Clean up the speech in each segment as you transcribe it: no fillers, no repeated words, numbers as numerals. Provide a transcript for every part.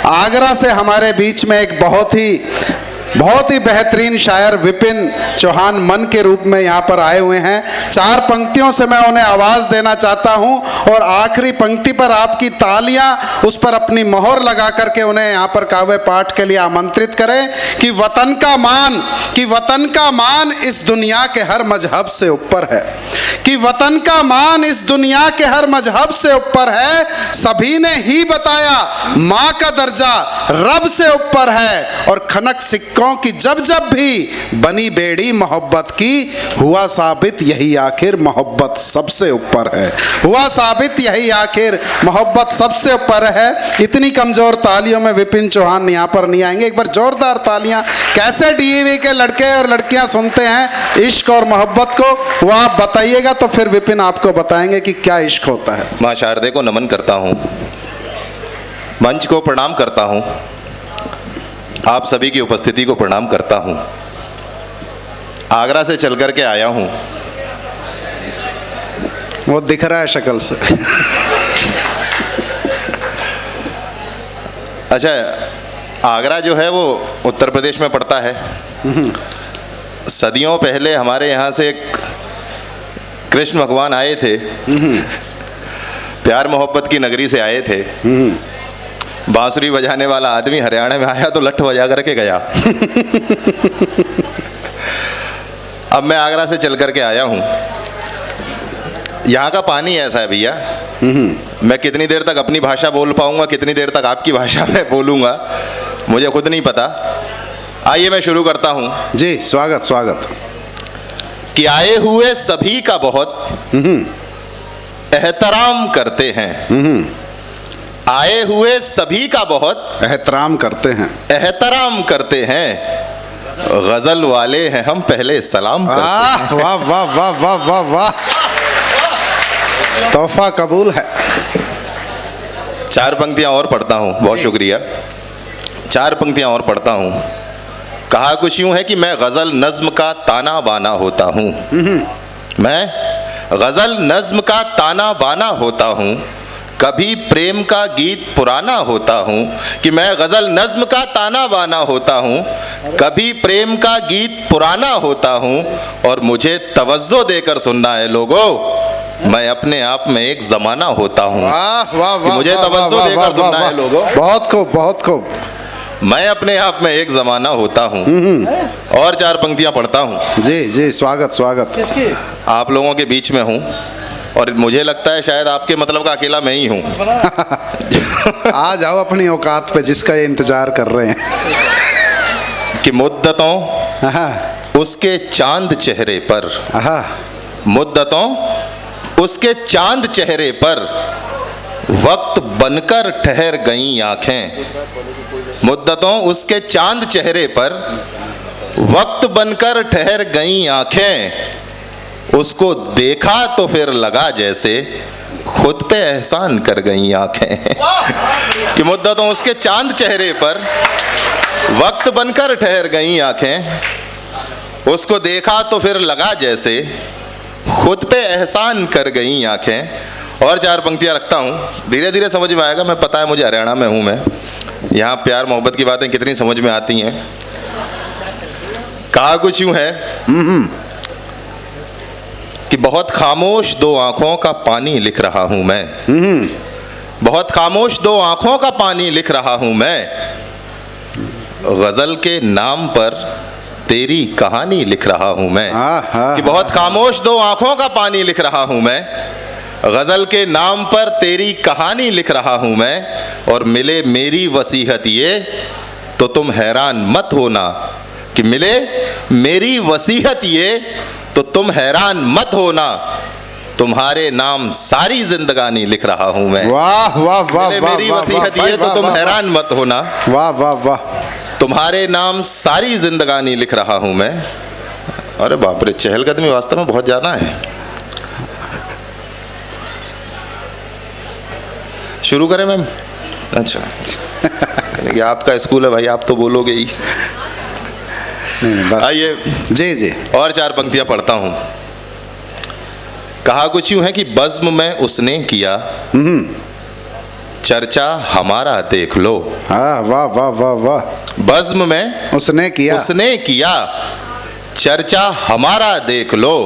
आगरा से हमारे बीच में एक बहुत ही बेहतरीन शायर विपिन चौहान मन के रूप में यहाँ पर आए हुए हैं। 4 पंक्तियों से मैं उन्हें आवाज़ देना चाहता हूँ और आखिरी पंक्ति पर आपकी तालियां उस पर अपनी मोहर लगा करके उन्हें यहाँ पर काव्य पाठ के लिए आमंत्रित करें कि वतन का मान इस दुनिया के हर मजहब से ऊपर है, कि वतन का मान इस दुनिया के हर मजहब से ऊपर है। सभी ने ही बताया माँ का दर्जा रब से ऊपर है, और खनक सिक्कों की जब जब भी बनी बेड़ी मोहब्बत की, हुआ साबित यही आखिर मोहब्बत सबसे ऊपर है, हुआ साबित यही आखिर मोहब्बत सबसे ऊपर है। इतनी कमजोर तालियों में विपिन चौहान यहाँ पर नहीं आएंगे। एक बार जोरदार तालियां। कैसे डीएवी के लड़के और लड़कियां सुनते हैं इश्क और मोहब्बत को, वो आप बताइएगा तो फिर विपिन आपको बताएंगे कि क्या इश्क होता है। मां शारदे को नमन करता हूँ, मंच को प्रणाम करता हूँ, आप सभी की उपस्थिति को प्रणाम करता हूँ। आगरा से चल कर के आया हूँ। वो दिख रहा है शक्ल से। अच्छा, आगरा जो है वो उत्तर प्रदेश में पड़ता है। सदियों पहले हमारे यहाँ से एक कृष्ण भगवान आए थे, प्यार मोहब्बत की नगरी से आए थे। बांसुरी बजाने वाला आदमी हरियाणा में आया तो लठ बजा करके गया। अब मैं आगरा से चल करके आया हूँ। यहाँ का पानी ऐसा है भैया, मैं कितनी देर तक अपनी भाषा बोल पाऊंगा, कितनी देर तक आपकी भाषा में बोलूँगा, मुझे खुद नहीं पता। आइए मैं शुरू करता हूँ। जी, स्वागत स्वागत। कि आए हुए सभी का बहुत एहतराम करते हैं, आए हुए सभी का बहुत एहतराम करते हैं, एहतराम करते हैं। गजल वाले हैं हम, पहले सलाम करते हैं। वाह वाह वाह वाह वाह वाह, तोहफा कबूल है। 4 पंक्तियां और पढ़ता हूँ, बहुत शुक्रिया। 4 पंक्तियां और पढ़ता हूँ। कहा कुछ यूं है कि मैं गजल नज्म का ताना बाना होता हूँ, मैं गजल नज्म का ताना बाना होता हूँ, कभी प्रेम का गीत पुराना होता हूँ। कि मैं गजल नज्म का ताना बाना होता हूँ, कभी प्रेम का गीत पुराना होता हूँ, और मुझे तवज्जो देकर सुनना है लोगों, मैं अपने आप में एक जमाना होता हूँ। मुझे तवज्जो देकर सुनना है लोगों, बहुत खूब बहुत खूब। मैं अपने आप में एक जमाना होता हूँ। और 4 पंक्तियाँ पढ़ता हूँ। जी जी, स्वागत स्वागत। आप लोगों के बीच में हूँ और मुझे लगता है शायद आपके मतलब का अकेला मैं ही हूँ। आ जाओ अपनी औकात पे, जिसका ये इंतजार कर रहे हैं। कि मुद्दतों उसके चांद चेहरे पर, मुद्दतों उसके चांद चेहरे पर वक्त बनकर ठहर गईं आंखें, मुद्दतों उसके चांद चेहरे पर वक्त बनकर ठहर गईं आंखें, उसको देखा तो फिर लगा जैसे खुद पे एहसान कर गईं आंखें। कि मुद्दतों उसके चांद चेहरे पर वक्त बनकर ठहर गईं आंखें, उसको देखा तो फिर लगा जैसे खुद पे एहसान कर गईं आंखें। और 4 पंक्तियां रखता हूँ, धीरे धीरे समझ में आएगा। मैं पता है मुझे, हरियाणा में हूँ मैं, यहाँ प्यार मोहब्बत की बातें कितनी समझ में आती हैं। कहा कुछ यूं है कि बहुत खामोश 2 आंखों का पानी लिख रहा हूं मैं, बहुत खामोश 2 आंखों का पानी लिख रहा हूं मैं, गजल के नाम पर तेरी कहानी लिख रहा हूं मैं। कि बहुत खामोश 2 आंखों का पानी लिख रहा हूं मैं, गजल के नाम पर तेरी कहानी लिख रहा हूं मैं, और मिले मेरी वसीहत ये तो तुम हैरान मत होना, कि मिले मेरी वसीहत ये तो तुम हैरान मत होना, तुम्हारे नाम सारी जिंदगानी लिख रहा हूं मैं। वाह वाह वाह, मेरी वसीहत ये तो तुम हैरान मत होना, वाह वाह वाह, तुम्हारे नाम सारी जिंदगानी लिख रहा हूं मैं। अरे बाप रे, चहलकदमी वास्तव में बहुत ज्यादा है। शुरू करें मैम? अच्छा, आपका स्कूल है भाई, आप तो बोलोगे ही। आइए जी जी, और 4 पंक्तियां पढ़ता हूं। कहा कुछ यूं है कि बज़्म में उसने किया चर्चा हमारा देख लो। हाँ, वाह वाह वाह वाह। बज़्म में उसने किया चर्चा हमारा देख लो,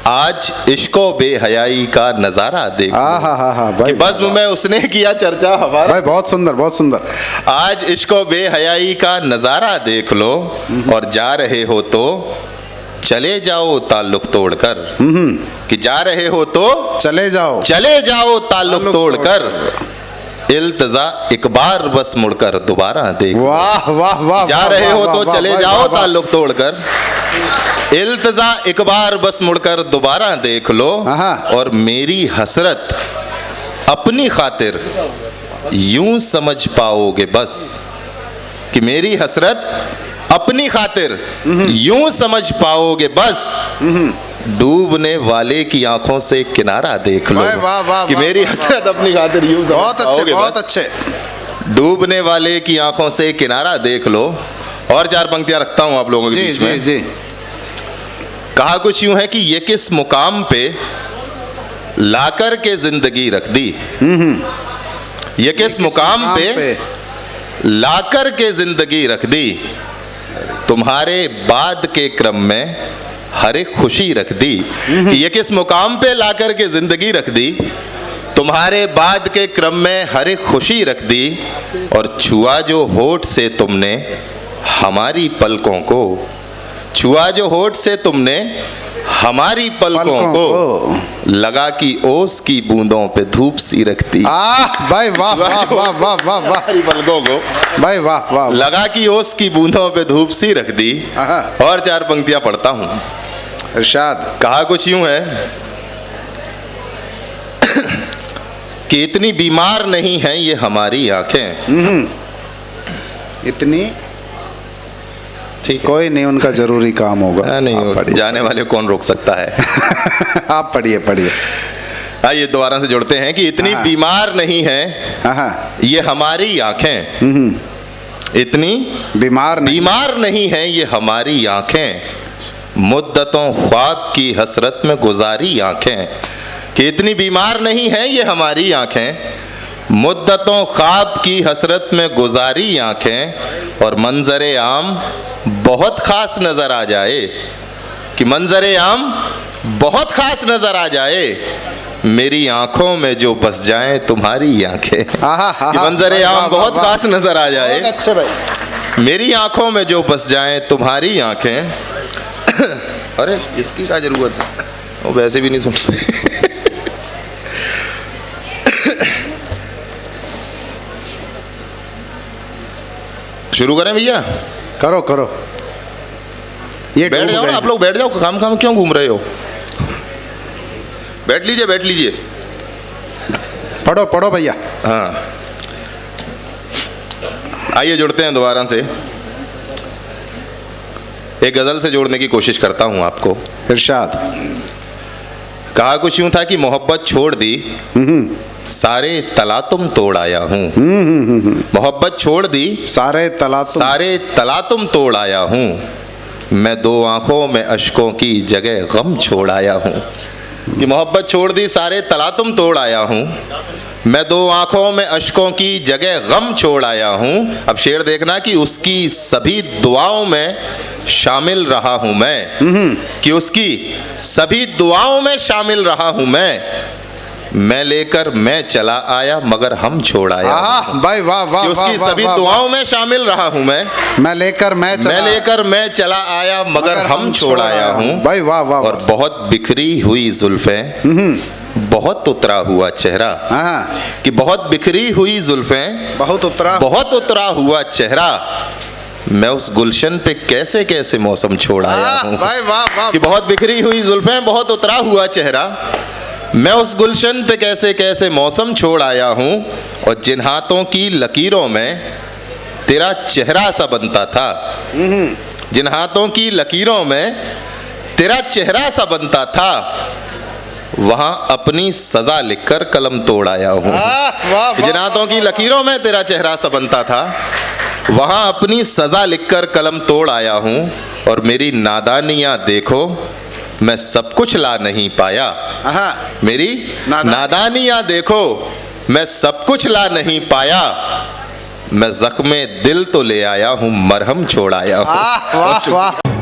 आज इश्को बेहयाई का नजारा देख लो। हाँ भाई, बज़्म में उसने किया चर्चा हमारा। भाई बहुत सुंदर बहुत सुंदर। आज इश्को बेहयाई का नजारा देख लो, और जा रहे हो तो चले जाओ ताल्लुक तोड़कर। कि जा रहे हो तो चले जाओ ताल्लुक तोड़कर, इल्तजा एक बार बस मुड़कर दोबारा देख। वाह वाह वाह। जा रहे हो तो चले जाओ ताल्लुक तोड़कर, इल्तजा एक बार बस मुड़कर दोबारा देख लो, और मेरी हसरत अपनी खातिर यूं समझ पाओगे बस। कि मेरी हसरत अपनी खातिर यूं समझ पाओगे बस, डूबने वाले की आंखों से किनारा देख लो। वाह वाह। कि मेरी हसरत अपनी खातिर यूं समझ पाओगे बस, बहुत अच्छे। डूबने वाले की आंखों से किनारा देख लो। और 4 पंक्तियां रखता हूं आप लोगों के बीच में। जी। कहा कुछ यूं है कि ये किस मुकाम पे लाकर के जिंदगी रख दी। ये किस मुकाम पे लाकर के जिंदगी रख दी, तुम्हारे बाद के क्रम में हर एक खुशी रख दी। कि ये किस मुकाम पे लाकर के जिंदगी रख दी, तुम्हारे बाद के क्रम में हर एक खुशी रख दी, और छुआ जो होठ से तुमने हमारी पलकों को, छुआ जो होठ से तुमने हमारी पलकों को, लगा कि ओस की बूंदों पे धूप सी रखती। भाई वाह वाह वाह वाह वाह वाह। पलकों को भाई वाह वाह। लगा कि ओस की बूंदों पे धूप सी रख दी। और 4 पंक्तियां पढ़ता हूं। इरशाद। कहा कुछ यूं है कि इतनी बीमार नहीं है ये हमारी आंखें। इतनी ठीक, कोई नहीं, उनका जरूरी काम होगा। नहीं, जाने वाले कौन रोक सकता है। आप पढ़िए। आइए दोबारा से जोड़ते हैं कि इतनी बीमार नहीं है ये हमारी आंखें। इतनी बीमार नहीं है ये हमारी आंखें, मुद्दतों ख्वाब की हसरत में गुजारी आंखें। कि इतनी बीमार नहीं है ये हमारी आंखें, मुद्दतों ख्वाब की हसरत में गुजारी आंखें, और मंजरे आम बहुत खास नजर आ जाए। कि मंजरे आम बहुत खास नजर आ जाए, मेरी आंखों में जो बस जाए तुम्हारी आंखें। कि मंजरे आम बहुत खास नजर आ जाए, अच्छे भाई, मेरी आंखों में जो बस जाए तुम्हारी आंखें। अरे इसकी क्या जरूरत है, वो वैसे भी नहीं सुन रहे। शुरू करें भैया? करो। ये बैठ जाओ ना आप लोग, बैठ जाओ। काम क्यों घूम रहे हो? बैठ लीजिए। पढ़ो भैया। हाँ, आइए जुड़ते हैं दोबारा से। एक गजल से जोड़ने की कोशिश करता हूं आपको। इरशाद। कहा कुछ यूं था कि मोहब्बत छोड़ दी, सारे तलातुम तोड़ आया हूँ। मोहब्बत छोड़ दी, सारे तलातुम तोड़ आया हूँ, मैं 2 आंखों में अश्कों की जगह गम छोड़ आया हूँ। कि मोहब्बत छोड़ दी, सारे तलातुम तोड़ आया हूँ, मैं 2 आंखों में अश्कों की जगह गम छोड़ आया हूँ। अब शेर देखना कि उसकी सभी दुआओं में शामिल रहा हूँ मैं। कि उसकी सभी दुआओं में शामिल रहा हूँ मैं लेकर मैं चला आया मगर हम छोड़ आया। भाई वाह वाह। उसकी सभी दुआओं में शामिल रहा हूँ मैं लेकर मैं चला आया मगर हम छोड़ आया हूँ। भाई वाह वाह। और बहुत बिखरी हुई जुल्फें, बहुत उतरा हुआ चेहरा। कि बहुत बिखरी हुई जुल्फें, बहुत उतरा हुआ चेहरा, मैं उस गुलशन पे कैसे कैसे मौसम छोड़ आया हूँ। कि बहुत बिखरी हुई जुल्फें, बहुत उतरा हुआ चेहरा, मैं उस गुलशन पे कैसे कैसे मौसम छोड़ आया हूँ। और जिन हाथों की लकीरों में तेरा चेहरा सा बनता था, जिन हाथों की लकीरों में तेरा चेहरा सा बनता था, वहां अपनी सजा लिखकर कलम तोड़ आया हूँ। जिन हाथों की लकीरों में तेरा चेहरा सा बनता था, वहां अपनी सजा लिखकर कलम तोड़ आया हूँ। और मेरी नादानियां देखो, मैं सब कुछ ला नहीं पाया। मेरी नादानियां देखो, मैं सब कुछ ला नहीं पाया, मैं जख्मे दिल तो ले आया हूं, मरहम छोड़ आया हूं। वाह वाह वाह।